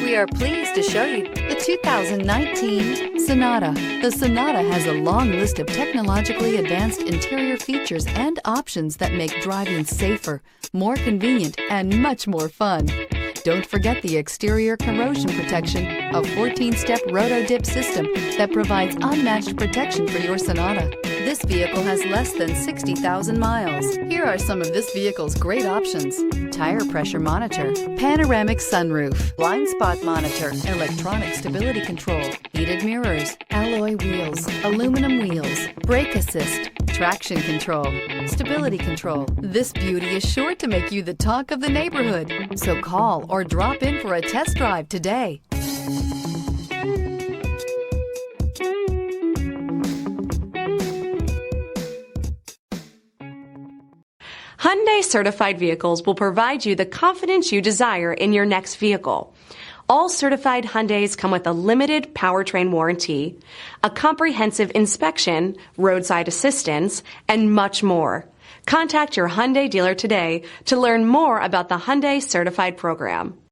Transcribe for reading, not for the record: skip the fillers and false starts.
We are pleased to show you the 2019 Sonata. The Sonata has a long list of technologically advanced interior features and options that make driving safer, more convenient, and much more fun. Don't forget the exterior corrosion protection, a 14-step roto-dip system that provides unmatched protection for your Sonata. This vehicle has less than 60,000 miles. Here are some of this vehicle's great options: tire pressure monitor, panoramic sunroof, blind spot monitor, electronic stability control, heated mirrors, alloy wheels, aluminum wheels, brake assist, traction control, stability control. This beauty is sure to make you the talk of the neighborhood. So call or drop in for a test drive today. Hyundai certified vehicles will provide you the confidence you desire in your next vehicle. All certified Hyundais come with a limited powertrain warranty, a comprehensive inspection, roadside assistance, and much more. Contact your Hyundai dealer today to learn more about the Hyundai certified program.